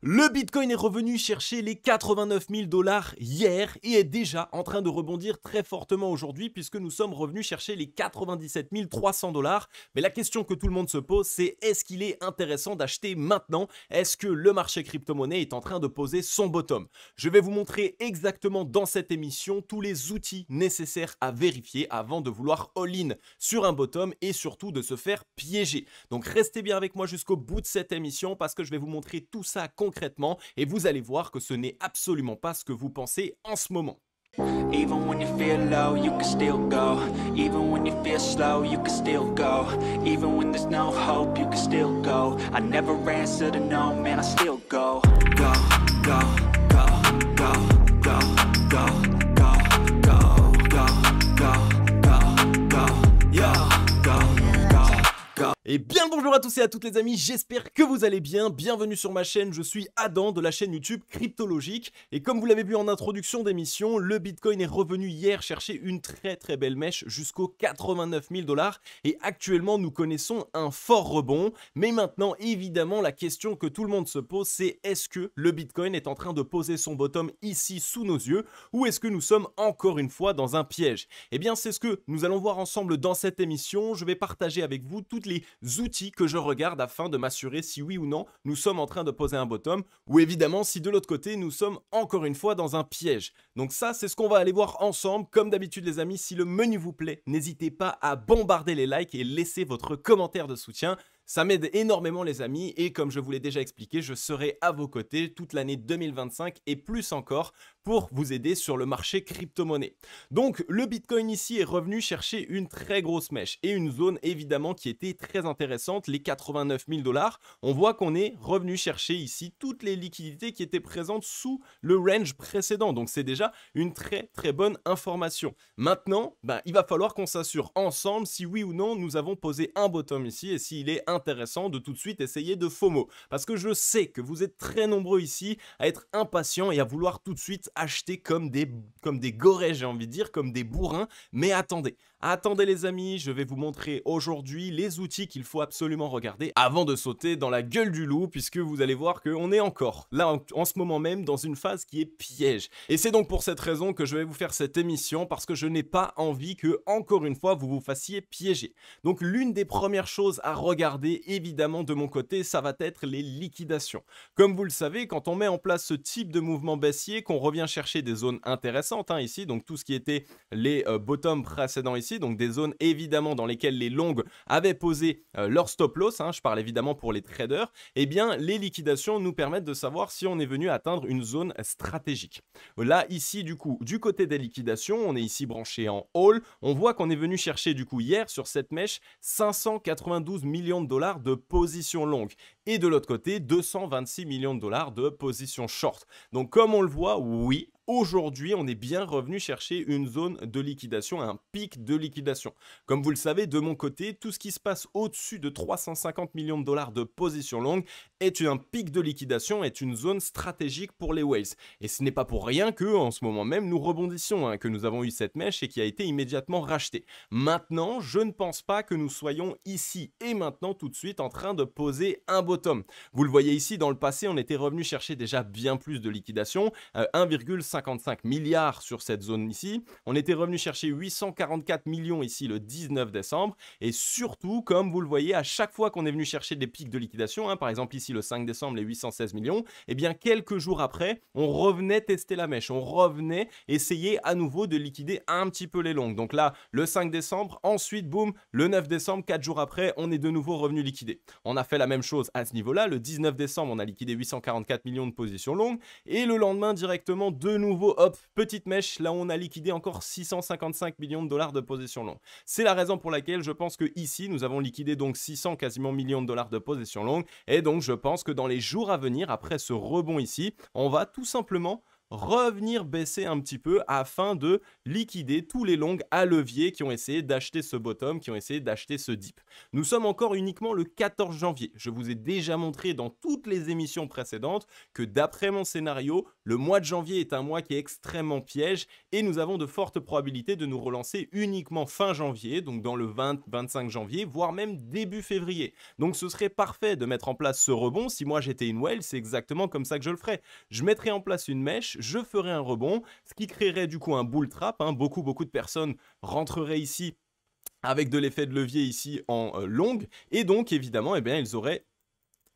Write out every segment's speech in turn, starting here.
Le Bitcoin est revenu chercher les 89 000 $ hier et est déjà en train de rebondir très fortement aujourd'hui puisque nous sommes revenus chercher les 97 300 $. Mais la question que tout le monde se pose, c'est est-ce qu'il est intéressant d'acheter maintenant? Est-ce que le marché crypto-monnaie est en train de poser son bottom? Je vais vous montrer exactement dans cette émission tous les outils nécessaires à vérifier avant de vouloir all-in sur un bottom et surtout de se faire piéger. Donc restez bien avec moi jusqu'au bout de cette émission parce que je vais vous montrer tout ça concrètement et vous allez voir que ce n'est absolument pas ce que vous pensez en ce moment. Even when you feel low, you can still go. Even when you feel slow, you can still go. Even when there's no hope, you can still go. I never answer to no, man, I still go. Go, go, go, go, go, go, go, go, go, go, go, go, yeah, go, go, go. Et bien le bonjour à tous et à toutes les amis, j'espère que vous allez bien, bienvenue sur ma chaîne, je suis Adam de la chaîne YouTube Cryptologique et comme vous l'avez vu en introduction d'émission, le Bitcoin est revenu hier chercher une très belle mèche jusqu'aux 89 000 $ et actuellement nous connaissons un fort rebond, mais maintenant évidemment la question que tout le monde se pose c'est est-ce que le Bitcoin est en train de poser son bottom ici sous nos yeux ou est-ce que nous sommes encore une fois dans un piège? Eh bien c'est ce que nous allons voir ensemble dans cette émission, je vais partager avec vous toutes les outils que je regarde afin de m'assurer si oui ou non nous sommes en train de poser un bottom ou évidemment si de l'autre côté nous sommes encore une fois dans un piège. Donc ça c'est ce qu'on va aller voir ensemble. Comme d'habitude les amis, si le menu vous plaît, n'hésitez pas à bombarder les likes et laisser votre commentaire de soutien. Ça m'aide énormément les amis et comme je vous l'ai déjà expliqué, je serai à vos côtés toute l'année 2025 et plus encore pour vous aider sur le marché crypto-monnaie. Donc le Bitcoin ici est revenu chercher une très grosse mèche et une zone évidemment qui était très intéressante, les 89 000 $. On voit qu'on est revenu chercher ici toutes les liquidités qui étaient présentes sous le range précédent. Donc c'est déjà une très bonne information. Maintenant, il va falloir qu'on s'assure ensemble si oui ou non nous avons posé un bottom ici et s'il est intéressant de tout de suite essayer de FOMO. Parce que je sais que vous êtes très nombreux ici à être impatients et à vouloir tout de suite acheter comme des gorées, j'ai envie de dire, comme des bourrins. Mais attendez les amis, je vais vous montrer aujourd'hui les outils qu'il faut absolument regarder avant de sauter dans la gueule du loup, puisque vous allez voir qu'on est encore là en ce moment même dans une phase qui est piège. Et c'est donc pour cette raison que je vais vous faire cette émission, parce que je n'ai pas envie que, encore une fois, vous vous fassiez piéger. Donc l'une des premières choses à regarder, évidemment de mon côté, ça va être les liquidations. Comme vous le savez, quand on met en place ce type de mouvement baissier, qu'on revient chercher des zones intéressantes ici, donc tout ce qui était les bottoms précédents ici, donc des zones évidemment dans lesquelles les longues avaient posé leur stop loss, je parle évidemment pour les traders, et bien les liquidations nous permettent de savoir si on est venu atteindre une zone stratégique. Là ici du coup, du côté des liquidations, on est ici branché en all, on voit qu'on est venu chercher du coup hier sur cette mèche 592 millions de $ de position longue et de l'autre côté 226 millions de $ de position short. Donc comme on le voit, oui, aujourd'hui, on est bien revenu chercher une zone de liquidation, un pic de liquidation. Comme vous le savez, de mon côté, tout ce qui se passe au-dessus de 350 millions de $ de position longue est un pic de liquidation, est une zone stratégique pour les whales. Et ce n'est pas pour rien que, en ce moment même, nous rebondissons, que nous avons eu cette mèche et qui a été immédiatement rachetée. Maintenant, je ne pense pas que nous soyons ici et maintenant tout de suite en train de poser un bottom. Vous le voyez ici, dans le passé, on était revenu chercher déjà bien plus de liquidation, 1,55 milliard sur cette zone ici. On était revenu chercher 844 millions ici le 19 décembre. Et surtout, comme vous le voyez, à chaque fois qu'on est venu chercher des pics de liquidation, par exemple ici le 5 décembre, les 816 millions, et bien quelques jours après, on revenait tester la mèche. On revenait essayer à nouveau de liquider un petit peu les longues. Donc là, le 5 décembre, ensuite, boum, le 9 décembre, 4 jours après, on est de nouveau revenu liquider. On a fait la même chose à ce niveau-là. Le 19 décembre, on a liquidé 844 millions de positions longues. Et le lendemain, directement, de nouveau, hop, petite mèche, là on a liquidé encore 655 millions de $ de position longue. C'est la raison pour laquelle je pense que ici nous avons liquidé donc 600 quasiment millions de $ de position longue et donc je pense que dans les jours à venir, après ce rebond ici, on va tout simplement revenir baisser un petit peu afin de liquider tous les longs à levier qui ont essayé d'acheter ce bottom, qui ont essayé d'acheter ce dip. Nous sommes encore uniquement le 14 janvier. Je vous ai déjà montré dans toutes les émissions précédentes que d'après mon scénario, le mois de janvier est un mois qui est extrêmement piège et nous avons de fortes probabilités de nous relancer uniquement fin janvier, donc dans le 20-25 janvier, voire même début février. Donc ce serait parfait de mettre en place ce rebond. Si moi j'étais une whale, c'est exactement comme ça que je le ferais. Je mettrais en place une mèche, je ferais un rebond, ce qui créerait du coup un bull trap. Beaucoup de personnes rentreraient ici avec de l'effet de levier ici en longue, et donc évidemment ils auraient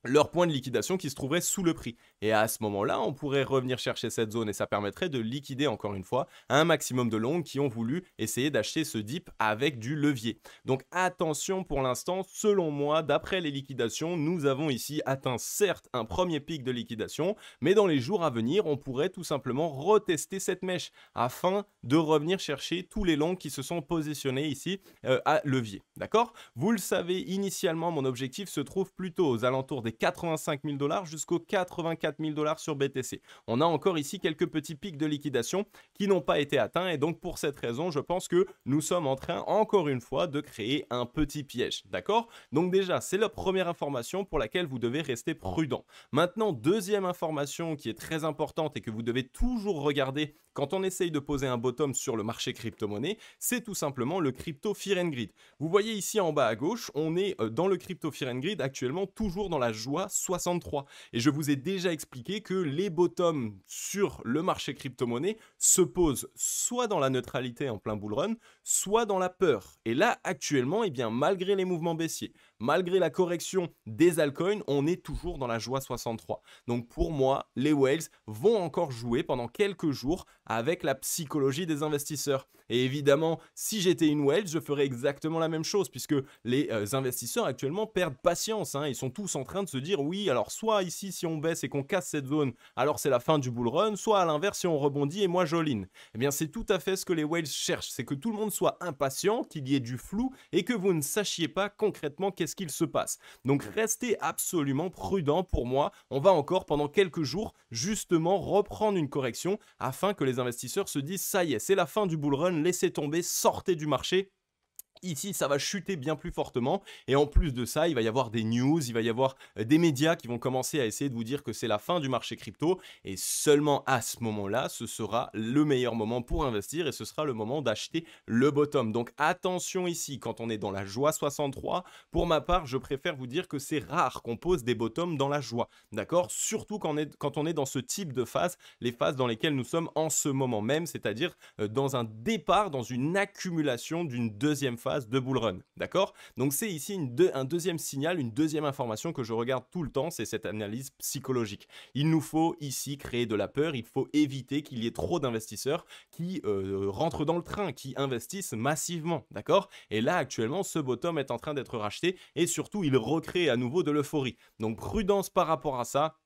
leur point de liquidation qui se trouverait sous le prix. Et à ce moment-là, on pourrait revenir chercher cette zone et ça permettrait de liquider encore une fois un maximum de longues qui ont voulu essayer d'acheter ce dip avec du levier. Donc attention pour l'instant, selon moi, d'après les liquidations, nous avons ici atteint certes un premier pic de liquidation, mais dans les jours à venir, on pourrait tout simplement retester cette mèche afin de revenir chercher tous les longs qui se sont positionnés ici à levier. D'accord? Vous le savez, initialement, mon objectif se trouve plutôt aux alentours des 85 000 $ jusqu'aux 84 000 $ sur BTC. On a encore ici quelques petits pics de liquidation qui n'ont pas été atteints et donc pour cette raison, je pense que nous sommes en train encore une fois de créer un petit piège. D'accord? Donc déjà, c'est la première information pour laquelle vous devez rester prudent. Maintenant, deuxième information qui est très importante et que vous devez toujours regarder quand on essaye de poser un bottom sur le marché crypto-monnaie, c'est tout simplement le crypto Fear and Greed. Vous voyez ici en bas à gauche, on est dans le crypto Fear and Greed actuellement toujours dans la joie 63. Et je vous ai déjà expliqué que les bottoms sur le marché crypto-monnaie se posent soit dans la neutralité en plein bull run, soit dans la peur. Et là, actuellement, malgré les mouvements baissiers, malgré la correction des altcoins, on est toujours dans la joie 63. Donc pour moi, les whales vont encore jouer pendant quelques jours avec la psychologie des investisseurs. Et évidemment, si j'étais une whale, je ferais exactement la même chose puisque les investisseurs actuellement perdent patience. Ils sont tous en train de se dire oui, alors soit ici si on baisse et qu'on casse cette zone, alors c'est la fin du bull run, soit à l'inverse si on rebondit et moi j'all-in. Eh bien c'est tout à fait ce que les whales cherchent, c'est que tout le monde soit impatient, qu'il y ait du flou et que vous ne sachiez pas concrètement qu'est-ce qu'il se passe. Donc restez absolument prudent pour moi, on va encore pendant quelques jours justement reprendre une correction afin que les investisseurs se disent ça y est, c'est la fin du bull run, laissez tomber, sortez du marché. Ici, ça va chuter bien plus fortement et en plus de ça, il va y avoir des news, il va y avoir des médias qui vont commencer à essayer de vous dire que c'est la fin du marché crypto et seulement à ce moment-là, ce sera le meilleur moment pour investir et ce sera le moment d'acheter le bottom. Donc attention ici, quand on est dans la joie 63, pour ma part, je préfère vous dire que c'est rare qu'on pose des bottoms dans la joie, d'accord? Surtout quand on est dans ce type de phase, les phases dans lesquelles nous sommes en ce moment même, c'est-à-dire dans un départ, dans une accumulation d'une deuxième phase de bull run, d'accord? Donc c'est ici un deuxième signal, une deuxième information que je regarde tout le temps, c'est cette analyse psychologique. Il nous faut ici créer de la peur, il faut éviter qu'il y ait trop d'investisseurs qui rentrent dans le train, qui investissent massivement, d'accord? Et là actuellement, ce bottom est en train d'être racheté et surtout, il recrée à nouveau de l'euphorie. Donc prudence par rapport à ça.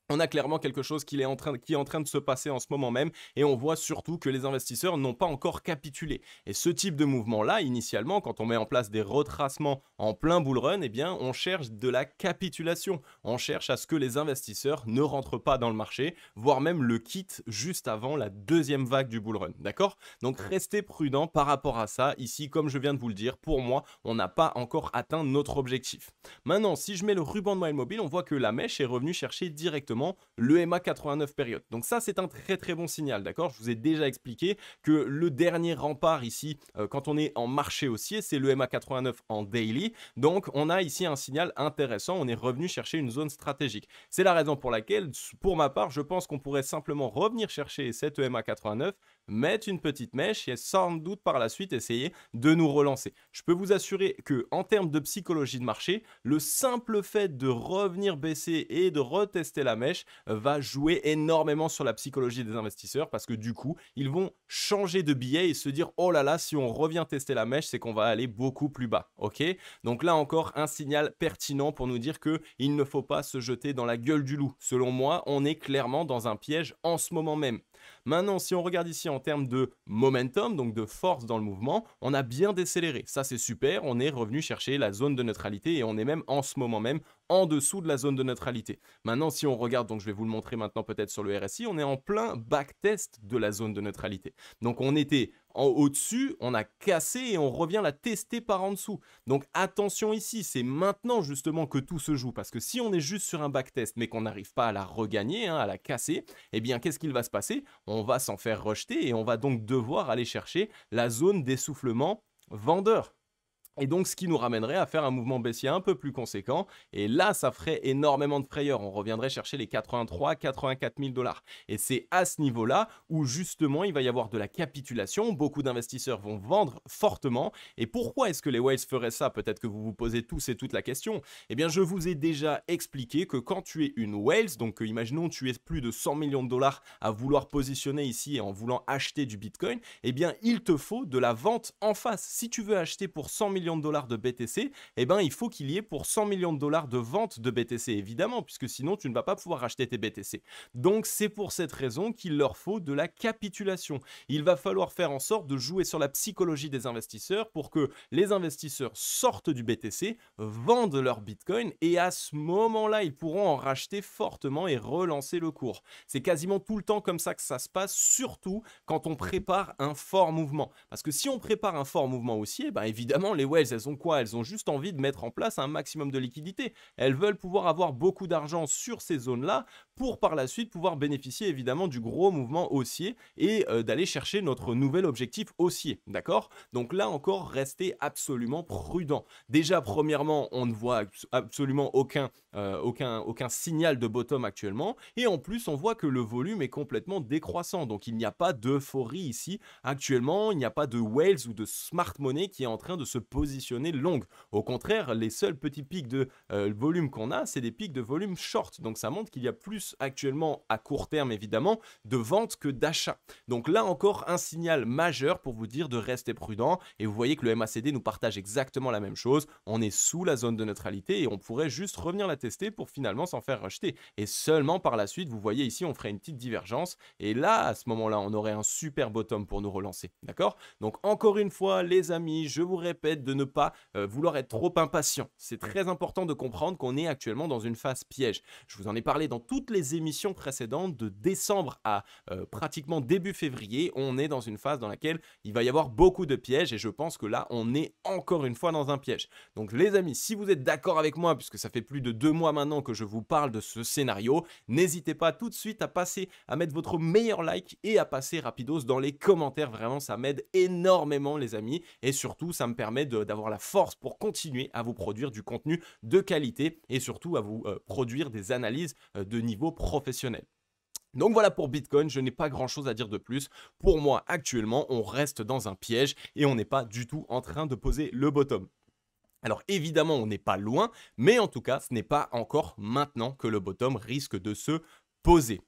On a clairement quelque chose qui est en train de se passer en ce moment même et on voit surtout que les investisseurs n'ont pas encore capitulé. Et ce type de mouvement-là, initialement, quand on met en place des retracements en plein bull run, on cherche de la capitulation. On cherche à ce que les investisseurs ne rentrent pas dans le marché, voire même le quittent juste avant la deuxième vague du bull run. D'accord? Donc restez prudent par rapport à ça. Ici, comme je viens de vous le dire, pour moi, on n'a pas encore atteint notre objectif. Maintenant, si je mets le ruban de Mile Mobile, on voit que la mèche est revenue chercher directement le MA 89 période. Donc ça, c'est un très très bon signal, d'accord? Je vous ai déjà expliqué que le dernier rempart ici, quand on est en marché haussier, c'est le MA 89 en daily. Donc on a ici un signal intéressant, on est revenu chercher une zone stratégique. C'est la raison pour laquelle, pour ma part, je pense qu'on pourrait simplement revenir chercher cette MA 89, mettre une petite mèche et sans doute par la suite essayer de nous relancer. Je peux vous assurer que en termes de psychologie de marché, le simple fait de revenir baisser et de retester la mèche va jouer énormément sur la psychologie des investisseurs parce que du coup, ils vont changer de billet et se dire « Oh là là, si on revient tester la mèche, c'est qu'on va aller beaucoup plus bas. » Ok? Donc là encore, un signal pertinent pour nous dire qu'il ne faut pas se jeter dans la gueule du loup. Selon moi, on est clairement dans un piège en ce moment même. Maintenant, si on regarde ici en termes de momentum, donc de force dans le mouvement, on a bien décéléré. Ça, c'est super. On est revenu chercher la zone de neutralité et on est même en ce moment même en dessous de la zone de neutralité. Maintenant, si on regarde, donc je vais vous le montrer maintenant peut-être sur le RSI, on est en plein backtest de la zone de neutralité. Donc on était au-dessus, on a cassé et on revient la tester par en dessous. Donc attention ici, c'est maintenant justement que tout se joue, parce que si on est juste sur un backtest mais qu'on n'arrive pas à la regagner, à la casser, eh bien qu'est-ce qu'il va se passer? On va s'en faire rejeter et on va donc devoir aller chercher la zone d'essoufflement vendeur. Et donc, ce qui nous ramènerait à faire un mouvement baissier un peu plus conséquent. Et là, ça ferait énormément de frayeur. On reviendrait chercher les 83 84 000 $. Et c'est à ce niveau-là où, justement, il va y avoir de la capitulation. Beaucoup d'investisseurs vont vendre fortement. Et pourquoi est-ce que les whales feraient ça? Peut-être que vous vous posez tous et toutes la question. Eh bien, je vous ai déjà expliqué que quand tu es une whales, donc imaginons tu es plus de 100 millions de dollars à vouloir positionner ici en voulant acheter du Bitcoin, eh bien, il te faut de la vente en face. Si tu veux acheter pour 100 millions de dollars de BTC, eh ben, il faut qu'il y ait pour 100 millions de dollars de vente de BTC, évidemment, puisque sinon tu ne vas pas pouvoir acheter tes BTC. Donc c'est pour cette raison qu'il leur faut de la capitulation. Il va falloir faire en sorte de jouer sur la psychologie des investisseurs pour que les investisseurs sortent du BTC, vendent leur Bitcoin et à ce moment-là, ils pourront en racheter fortement et relancer le cours. C'est quasiment tout le temps comme ça que ça se passe, surtout quand on prépare un fort mouvement. Parce que si on prépare un fort mouvement haussier, ben évidemment, les whales, elles ont quoi? Elles ont juste envie de mettre en place un maximum de liquidité. Elles veulent pouvoir avoir beaucoup d'argent sur ces zones-là pour par la suite pouvoir bénéficier évidemment du gros mouvement haussier et d'aller chercher notre nouvel objectif haussier. D'accord? Donc là encore, restez absolument prudent. Déjà, premièrement, on ne voit absolument aucun signal de bottom actuellement. Et en plus, on voit que le volume est complètement décroissant. Donc il n'y a pas d'euphorie ici. Actuellement, il n'y a pas de whales ou de smart money qui est en train de se positionner longue. Au contraire, les seuls petits pics de volume qu'on a, c'est des pics de volume short. Donc ça montre qu'il y a plus actuellement à court terme évidemment de vente que d'achat. Donc là encore un signal majeur pour vous dire de rester prudent. Et vous voyez que le MACD nous partage exactement la même chose. On est sous la zone de neutralité et on pourrait juste revenir la tester pour finalement s'en faire rejeter. Et seulement par la suite, vous voyez ici, on ferait une petite divergence. Et là, à ce moment-là, on aurait un super bottom pour nous relancer. D'accord? Donc encore une fois, les amis, je vous répète de ne pas vouloir être trop impatient. C'est très important de comprendre qu'on est actuellement dans une phase piège. Je vous en ai parlé dans toutes les émissions précédentes, de décembre à pratiquement début février. On est dans une phase dans laquelle il va y avoir beaucoup de pièges et je pense que là, on est encore une fois dans un piège. Donc les amis, si vous êtes d'accord avec moi, puisque ça fait plus de 2 mois maintenant que je vous parle de ce scénario, n'hésitez pas tout de suite à mettre votre meilleur like et à passer rapidos dans les commentaires. Vraiment, ça m'aide énormément les amis et surtout, ça me permet d'avoir la force pour continuer à vous produire du contenu de qualité et surtout à vous produire des analyses de niveau professionnel. Donc voilà pour Bitcoin, je n'ai pas grand chose à dire de plus. Pour moi, actuellement, on reste dans un piège et on n'est pas du tout en train de poser le bottom. Alors évidemment, on n'est pas loin, mais en tout cas, ce n'est pas encore maintenant que le bottom risque de se poser.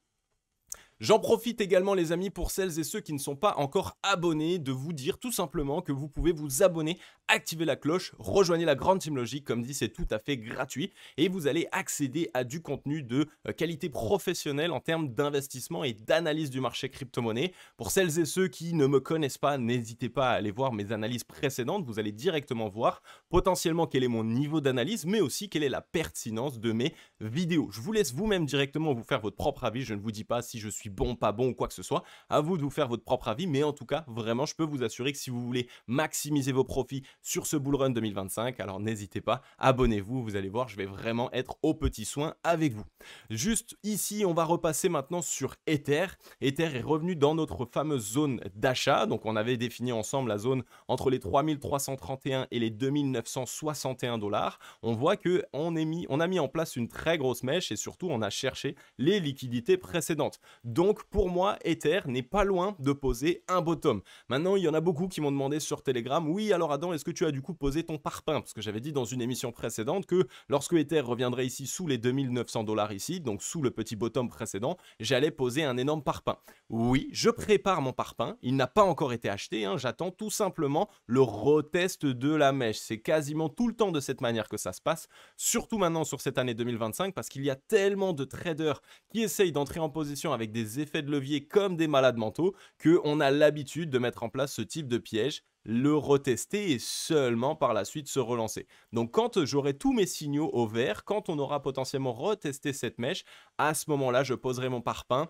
J'en profite également les amis pour celles et ceux qui ne sont pas encore abonnés de vous dire tout simplement que vous pouvez vous abonner, activer la cloche, rejoignez la grande team logique, comme dit c'est tout à fait gratuit et vous allez accéder à du contenu de qualité professionnelle en termes d'investissement et d'analyse du marché crypto-monnaie. Pour celles et ceux qui ne me connaissent pas, n'hésitez pas à aller voir mes analyses précédentes, vous allez directement voir potentiellement quel est mon niveau d'analyse mais aussi quelle est la pertinence de mes vidéos. Je vous laisse vous-même directement vous faire votre propre avis, je ne vous dis pas si je suis bon, pas bon ou quoi que ce soit, à vous de vous faire votre propre avis, mais en tout cas, vraiment, je peux vous assurer que si vous voulez maximiser vos profits sur ce bull run 2025, alors n'hésitez pas, abonnez-vous, vous allez voir, je vais vraiment être aux petits soins avec vous. Juste ici, on va repasser maintenant sur Ether. Ether est revenu dans notre fameuse zone d'achat, donc on avait défini ensemble la zone entre les 3331 et les 2961 $. On voit que on a mis en place une très grosse mèche et surtout on a cherché les liquidités précédentes. Donc pour moi, Ether n'est pas loin de poser un bottom. Maintenant, il y en a beaucoup qui m'ont demandé sur Telegram, oui alors Adam, est-ce que tu as du coup posé ton parpaing? Parce que j'avais dit dans une émission précédente que lorsque Ether reviendrait ici sous les 2900 $ ici, donc sous le petit bottom précédent, j'allais poser un énorme parpaing. Oui, je prépare mon parpaing, il n'a pas encore été acheté, hein, j'attends tout simplement le retest de la mèche. C'est quasiment tout le temps de cette manière que ça se passe, surtout maintenant sur cette année 2025, parce qu'il y a tellement de traders qui essayent d'entrer en position avec des des effets de levier comme des malades mentaux qu'on a l'habitude de mettre en place ce type de piège, le retester et seulement par la suite se relancer. Donc quand j'aurai tous mes signaux au vert, quand on aura potentiellement retesté cette mèche, à ce moment-là, je poserai mon parpaing.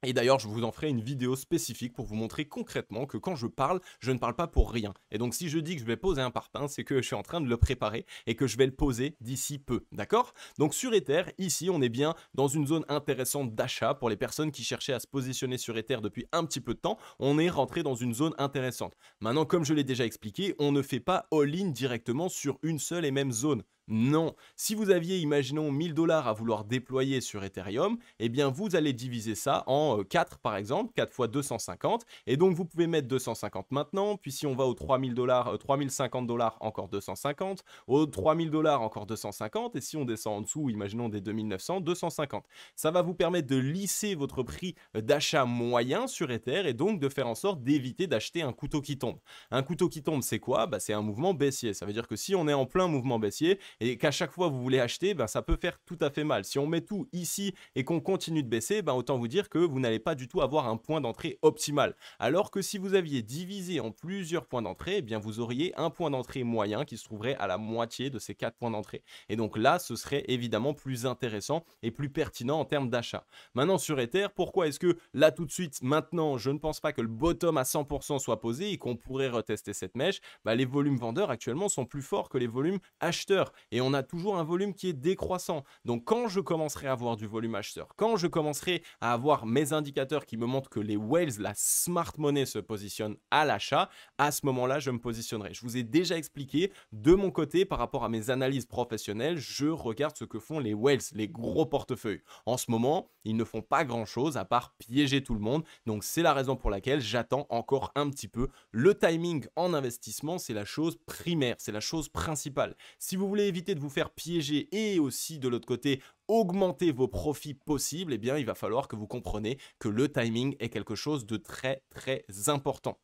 Et d'ailleurs, je vous en ferai une vidéo spécifique pour vous montrer concrètement que quand je ne parle pas pour rien. Et donc, si je dis que je vais poser un parpaing, c'est que je suis en train de le préparer et que je vais le poser d'ici peu. D'accord? Donc, sur Ether, ici, on est bien dans une zone intéressante d'achat pour les personnes qui cherchaient à se positionner sur Ether depuis un petit peu de temps. On est rentré dans une zone intéressante. Maintenant, comme je l'ai déjà expliqué, on ne fait pas all-in directement sur une seule et même zone. Non, si vous aviez, imaginons, 1000 $ à vouloir déployer sur Ethereum, eh bien vous allez diviser ça en 4 par exemple, 4 fois 250, et donc vous pouvez mettre 250 maintenant, puis si on va aux 3000 $, 3050 $, encore 250, aux 3000 $ encore 250, et si on descend en dessous, imaginons des 2900, 250. Ça va vous permettre de lisser votre prix d'achat moyen sur Ether, et donc de faire en sorte d'éviter d'acheter un couteau qui tombe. Un couteau qui tombe, c'est quoi? C'est un mouvement baissier, ça veut dire que si on est en plein mouvement baissier, et qu'à chaque fois vous voulez acheter, ça peut faire tout à fait mal. Si on met tout ici et qu'on continue de baisser, autant vous dire que vous n'allez pas du tout avoir un point d'entrée optimal. Alors que si vous aviez divisé en plusieurs points d'entrée, vous auriez un point d'entrée moyen qui se trouverait à la moitié de ces 4 points d'entrée. Et donc là, ce serait évidemment plus intéressant et plus pertinent en termes d'achat. Maintenant sur Ether, pourquoi est-ce que là tout de suite, maintenant, je ne pense pas que le bottom à 100% soit posé et qu'on pourrait retester cette mèche? Les volumes vendeurs actuellement sont plus forts que les volumes acheteurs. Et on a toujours un volume qui est décroissant. Donc quand je commencerai à avoir du volume acheteur, quand je commencerai à avoir mes indicateurs qui me montrent que les whales, la smart money se positionne à l'achat, à ce moment-là, je me positionnerai. Je vous ai déjà expliqué de mon côté par rapport à mes analyses professionnelles, je regarde ce que font les whales, les gros portefeuilles. En ce moment, ils ne font pas grand-chose à part piéger tout le monde. Donc c'est la raison pour laquelle j'attends encore un petit peu. Le timing en investissement, c'est la chose primaire, c'est la chose principale. Si vous voulez éviter de vous faire piéger et aussi de l'autre côté augmenter vos profits possibles, il va falloir que vous compreniez que le timing est quelque chose de très très important.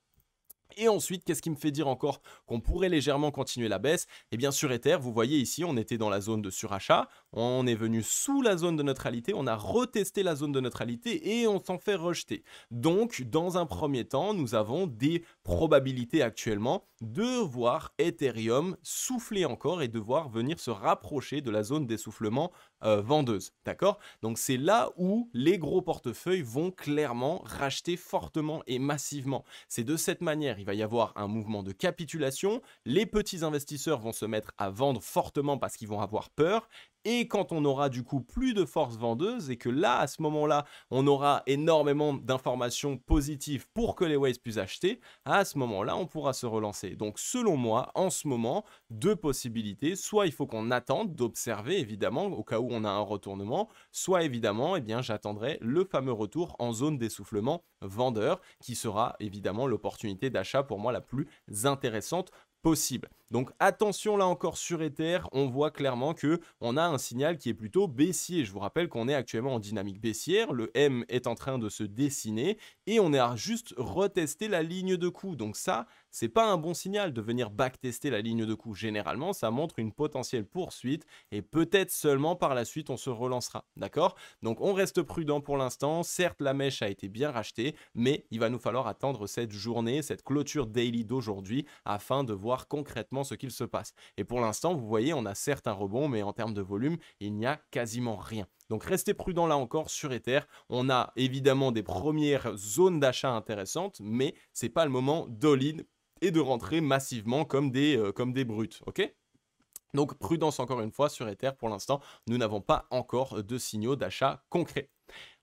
Et ensuite, qu'est-ce qui me fait dire encore qu'on pourrait légèrement continuer la baisse? Sur Ether, vous voyez ici, on était dans la zone de surachat, on est venu sous la zone de neutralité, on a retesté la zone de neutralité et on s'en fait rejeter. Donc, dans un premier temps, nous avons des probabilités actuellement de voir Ethereum souffler encore et de voir venir se rapprocher de la zone d'essoufflement vendeuse. D'accord? Donc, c'est là où les gros portefeuilles vont clairement racheter fortement et massivement. C'est de cette manière. Il va y avoir un mouvement de capitulation, les petits investisseurs vont se mettre à vendre fortement parce qu'ils vont avoir peur, et quand on aura du coup plus de force vendeuse et que là, à ce moment-là, on aura énormément d'informations positives pour que les whales puissent acheter, à ce moment-là, on pourra se relancer. Donc selon moi, en ce moment, deux possibilités, soit il faut qu'on attende d'observer évidemment au cas où on a un retournement, soit évidemment, j'attendrai le fameux retour en zone d'essoufflement vendeur qui sera évidemment l'opportunité d'achat pour moi la plus intéressante possible. Donc attention là encore sur Ether, on voit clairement que on a un signal qui est plutôt baissier. Je vous rappelle qu'on est actuellement en dynamique baissière, le M est en train de se dessiner et on est à juste retester la ligne de coup. Donc ça, c'est pas un bon signal de venir backtester la ligne de coup. Généralement, ça montre une potentielle poursuite et peut-être seulement par la suite on se relancera. D'accord? Donc on reste prudent pour l'instant. Certes, la mèche a été bien rachetée, mais il va nous falloir attendre cette journée, cette clôture daily d'aujourd'hui afin de voir concrètement ce qu'il se passe. Et pour l'instant, vous voyez, on a certes un rebond, mais en termes de volume, il n'y a quasiment rien. Donc restez prudent là encore sur Ether. On a évidemment des premières zones d'achat intéressantes, mais c'est pas le moment d'all-in et de rentrer massivement comme des brutes, ok? Donc prudence encore une fois sur Ether, pour l'instant, nous n'avons pas encore de signaux d'achat concrets.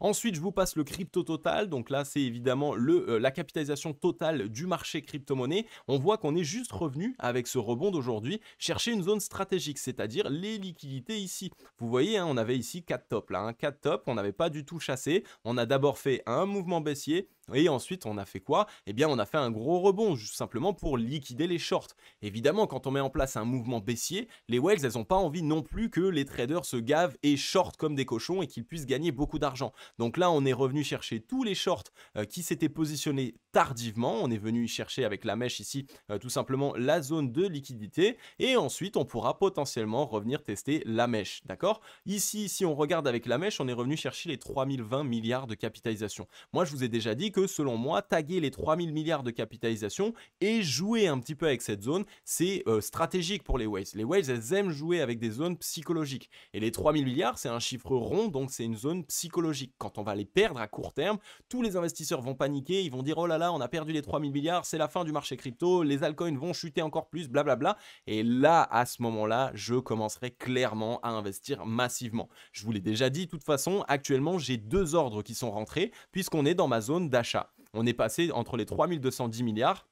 Ensuite, je vous passe le crypto total. Donc là, c'est évidemment la capitalisation totale du marché crypto-monnaie. On voit qu'on est juste revenu avec ce rebond d'aujourd'hui chercher une zone stratégique, c'est-à-dire les liquidités ici. Vous voyez, on avait ici 4 tops là, 4 tops, on n'avait pas du tout chassé. On a d'abord fait un mouvement baissier et ensuite on a fait quoi? On a fait un gros rebond, juste simplement pour liquider les shorts. Évidemment, quand on met en place un mouvement baissier, les whales, elles n'ont pas envie non plus que les traders se gavent et shortent comme des cochons et qu'ils puissent gagner beaucoup d'argent. d'argent. Donc là, on est revenu chercher tous les shorts qui s'étaient positionnés tardivement. On est venu chercher avec la mèche ici tout simplement la zone de liquidité et ensuite on pourra potentiellement revenir tester la mèche, d'accord? Ici, si on regarde avec la mèche, on est revenu chercher les 3020 milliards de capitalisation. Moi, je vous ai déjà dit que selon moi, taguer les 3000 milliards de capitalisation et jouer un petit peu avec cette zone, c'est stratégique pour les whales. Les whales, elles aiment jouer avec des zones psychologiques. Et les 3000 milliards, c'est un chiffre rond, donc c'est une zone psychologique. Quand on va les perdre à court terme, tous les investisseurs vont paniquer, ils vont dire « Oh là là, on a perdu les 3000 milliards, c'est la fin du marché crypto, les altcoins vont chuter encore plus, blablabla. » Et là, à ce moment-là, je commencerai clairement à investir massivement. Je vous l'ai déjà dit, de toute façon, actuellement, j'ai 2 ordres qui sont rentrés, puisqu'on est dans ma zone d'achat. On est passé entre les 3210 milliards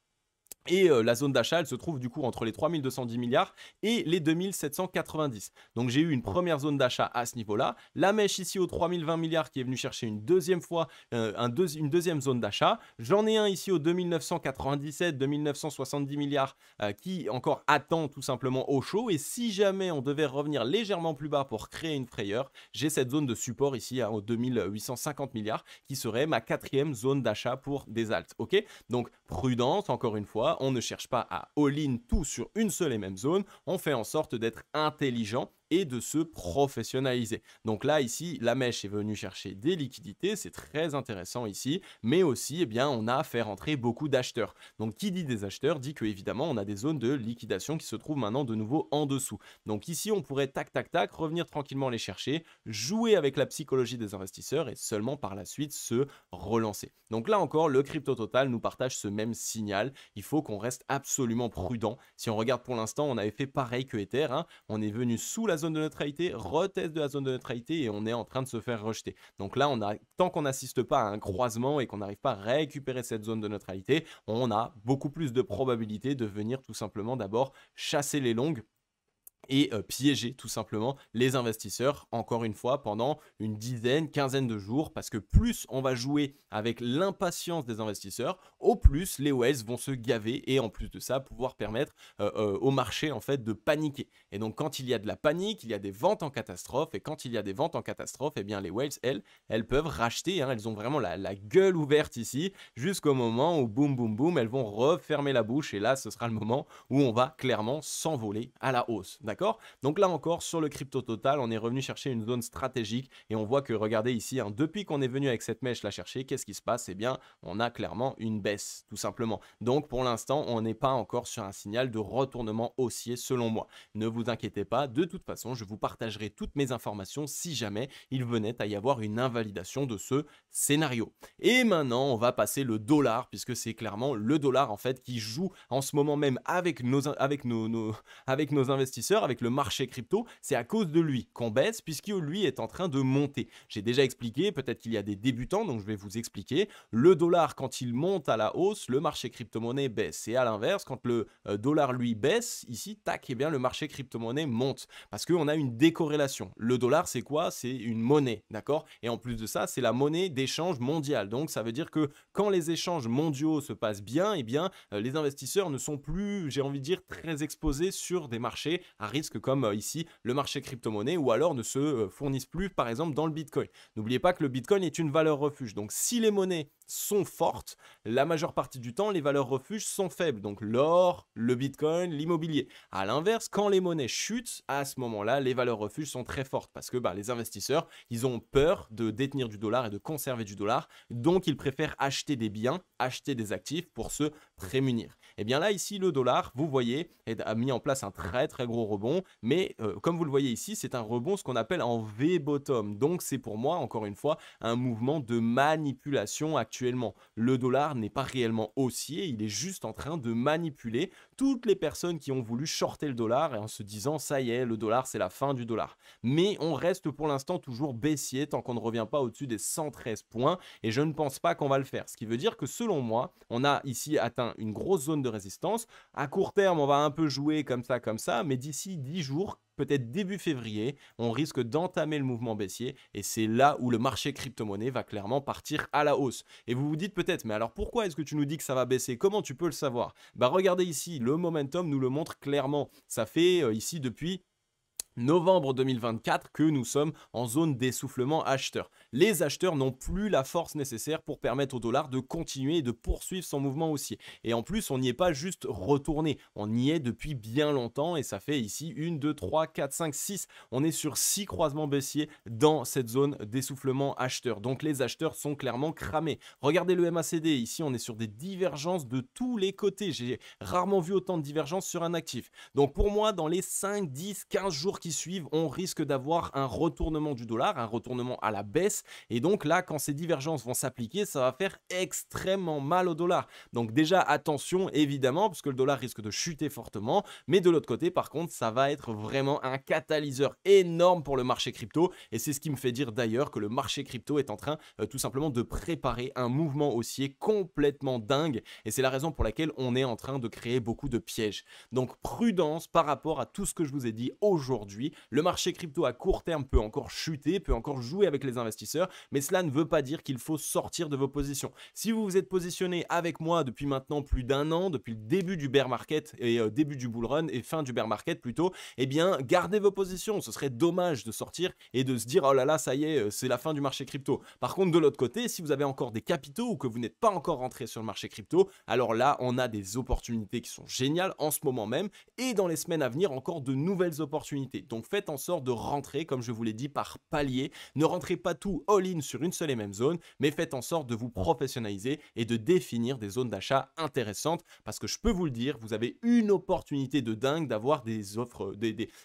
et la zone d'achat, elle se trouve du coup entre les 3210 milliards et les 2790. Donc j'ai eu une première zone d'achat à ce niveau-là. La mèche ici aux 3020 milliards qui est venue chercher une deuxième fois une deuxième zone d'achat. J'en ai un ici aux 2997, 2970 milliards qui encore attend tout simplement au chaud. Et si jamais on devait revenir légèrement plus bas pour créer une frayeur, j'ai cette zone de support ici aux 2850 milliards qui serait ma 4e zone d'achat pour des alts. Ok, donc prudence encore une fois. On ne cherche pas à all-in tout sur une seule et même zone, on fait en sorte d'être intelligent et de se professionnaliser. Donc là, ici, la mèche est venue chercher des liquidités, c'est très intéressant ici, mais aussi, eh bien, on a fait rentrer beaucoup d'acheteurs. Donc, qui dit des acheteurs dit que évidemment, on a des zones de liquidation qui se trouvent maintenant de nouveau en dessous. Donc ici, on pourrait tac, tac, tac, revenir tranquillement les chercher, jouer avec la psychologie des investisseurs et seulement par la suite se relancer. Donc là encore, le Crypto Total nous partage ce même signal. Il faut qu'on reste absolument prudent. Si on regarde pour l'instant, on avait fait pareil que Ether, hein. On est venu sous la zone de neutralité, retest de la zone de neutralité et on est en train de se faire rejeter. Donc là, tant qu'on n'assiste pas à un croisement et qu'on n'arrive pas à récupérer cette zone de neutralité, on a beaucoup plus de probabilité de venir tout simplement d'abord chasser les longues et piéger tout simplement les investisseurs, encore une fois, pendant une dizaine, quinzaine de jours, parce que plus on va jouer avec l'impatience des investisseurs, au plus les whales vont se gaver et en plus de ça, pouvoir permettre au marché en fait de paniquer. Et donc quand il y a de la panique, il y a des ventes en catastrophe, et quand il y a des ventes en catastrophe, eh bien les whales, elles peuvent racheter, hein, elles ont vraiment la gueule ouverte ici, jusqu'au moment où boum boum boum, elles vont refermer la bouche, et là ce sera le moment où on va clairement s'envoler à la hausse. D'accord? Donc là encore, sur le Crypto Total, on est revenu chercher une zone stratégique et on voit que, regardez ici, hein, depuis qu'on est venu avec cette mèche la chercher, qu'est-ce qui se passe? Eh bien, on a clairement une baisse, tout simplement. Donc pour l'instant, on n'est pas encore sur un signal de retournement haussier selon moi. Ne vous inquiétez pas, de toute façon, je vous partagerai toutes mes informations si jamais il venait à y avoir une invalidation de ce scénario. Et maintenant, on va passer le dollar, puisque c'est clairement le dollar en fait qui joue en ce moment même avec nos investisseurs, avec le marché crypto. C'est à cause de lui qu'on baisse, puisque lui est en train de monter. J'ai déjà expliqué, peut-être qu'il y a des débutants, donc je vais vous expliquer. Le dollar, quand il monte à la hausse, le marché crypto-monnaie baisse. Et à l'inverse, quand le dollar lui baisse, ici, tac, et bien le marché crypto-monnaie monte. Parce qu'on a une décorrélation. Le dollar, c'est quoi? C'est une monnaie, d'accord? Et en plus de ça, c'est la monnaie d'échange mondiale. Donc ça veut dire que quand les échanges mondiaux se passent bien, eh bien les investisseurs ne sont plus, j'ai envie de dire, très exposés sur des marchés à risque comme ici le marché crypto-monnaie, ou alors ne se fournissent plus par exemple dans le Bitcoin. N'oubliez pas que le Bitcoin est une valeur refuge. Donc si les monnaies sont fortes, la majeure partie du temps, les valeurs refuges sont faibles. Donc l'or, le Bitcoin, l'immobilier. À l'inverse, quand les monnaies chutent, à ce moment-là, les valeurs refuges sont très fortes parce que les investisseurs, ils ont peur de détenir du dollar et de conserver du dollar. Donc, ils préfèrent acheter des biens, acheter des actifs pour se prémunir. Et bien là, ici, le dollar, vous voyez, a mis en place un très très gros rebond. Mais comme vous le voyez ici, c'est un rebond, ce qu'on appelle en V-bottom. Donc, c'est pour moi, encore une fois, un mouvement de manipulation actuellement. Le dollar n'est pas réellement haussier, il est juste en train de manipuler toutes les personnes qui ont voulu shorter le dollar et en se disant ça y est, le dollar c'est la fin du dollar. Mais on reste pour l'instant toujours baissier tant qu'on ne revient pas au-dessus des 113 points et je ne pense pas qu'on va le faire. Ce qui veut dire que selon moi, on a ici atteint une grosse zone de résistance. À court terme, on va un peu jouer comme ça, mais d'ici 10 jours, peut-être début février, on risque d'entamer le mouvement baissier et c'est là où le marché crypto-monnaie va clairement partir à la hausse. Et vous vous dites peut-être, mais alors pourquoi est-ce que tu nous dis que ça va baisser? Comment tu peux le savoir? Regardez ici, le momentum nous le montre clairement. Ça fait ici depuis novembre 2024 que nous sommes en zone d'essoufflement acheteur. Les acheteurs n'ont plus la force nécessaire pour permettre au dollar de continuer et de poursuivre son mouvement haussier. Et en plus, on n'y est pas juste retourné, on y est depuis bien longtemps et ça fait ici 1, 2, 3, 4, 5, 6. On est sur 6 croisements baissiers dans cette zone d'essoufflement acheteur. Donc les acheteurs sont clairement cramés. Regardez le MACD, ici on est sur des divergences de tous les côtés. J'ai rarement vu autant de divergences sur un actif. Donc pour moi, dans les 5, 10, 15 jours qui suivent, on risque d'avoir un retournement du dollar, un retournement à la baisse. Et donc là, quand ces divergences vont s'appliquer, ça va faire extrêmement mal au dollar. Donc déjà, attention évidemment, parce que le dollar risque de chuter fortement. Mais de l'autre côté, par contre, ça va être vraiment un catalyseur énorme pour le marché crypto. Et c'est ce qui me fait dire d'ailleurs que le marché crypto est en train tout simplement de préparer un mouvement haussier complètement dingue. Et c'est la raison pour laquelle on est en train de créer beaucoup de pièges. Donc prudence par rapport à tout ce que je vous ai dit aujourd'hui. Le marché crypto à court terme peut encore chuter, peut encore jouer avec les investisseurs, mais cela ne veut pas dire qu'il faut sortir de vos positions. Si vous vous êtes positionné avec moi depuis maintenant plus d'1 an, depuis le début du bear market et début du bull run et fin du bear market plutôt, eh bien gardez vos positions. Ce serait dommage de sortir et de se dire oh là là ça y est c'est la fin du marché crypto. Par contre de l'autre côté, si vous avez encore des capitaux ou que vous n'êtes pas encore rentré sur le marché crypto, alors là on a des opportunités qui sont géniales en ce moment même et dans les semaines à venir encore de nouvelles opportunités. Donc faites en sorte de rentrer, comme je vous l'ai dit, par palier. Ne rentrez pas tout all-in sur une seule et même zone, mais faites en sorte de vous professionnaliser et de définir des zones d'achat intéressantes. Parce que je peux vous le dire, vous avez une opportunité de dingue d'avoir des offres,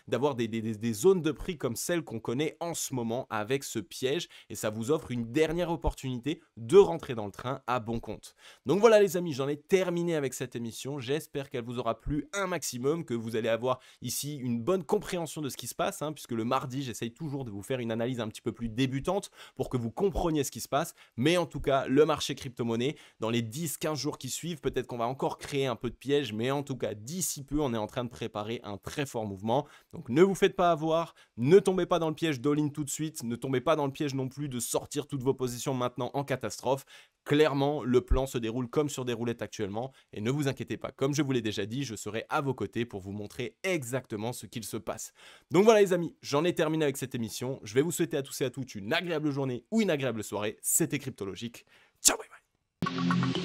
d'avoir des zones de prix comme celles qu'on connaît en ce moment avec ce piège. Et ça vous offre une dernière opportunité de rentrer dans le train à bon compte. Donc voilà les amis, j'en ai terminé avec cette émission. J'espère qu'elle vous aura plu un maximum, que vous allez avoir ici une bonne compréhension de ce qui se passe, puisque le mardi, j'essaye toujours de vous faire une analyse un petit peu plus débutante pour que vous compreniez ce qui se passe. Mais en tout cas, le marché crypto-monnaie, dans les 10-15 jours qui suivent, peut-être qu'on va encore créer un peu de piège, mais en tout cas, d'ici peu, on est en train de préparer un très fort mouvement. Donc ne vous faites pas avoir, ne tombez pas dans le piège d'all-in tout de suite, ne tombez pas dans le piège non plus de sortir toutes vos positions maintenant en catastrophe. Clairement, le plan se déroule comme sur des roulettes actuellement et ne vous inquiétez pas, comme je vous l'ai déjà dit, je serai à vos côtés pour vous montrer exactement ce qu'il se passe. Donc voilà les amis, j'en ai terminé avec cette émission. Je vais vous souhaiter à tous et à toutes une agréable journée ou une agréable soirée. C'était Cryptologique. Ciao, bye bye.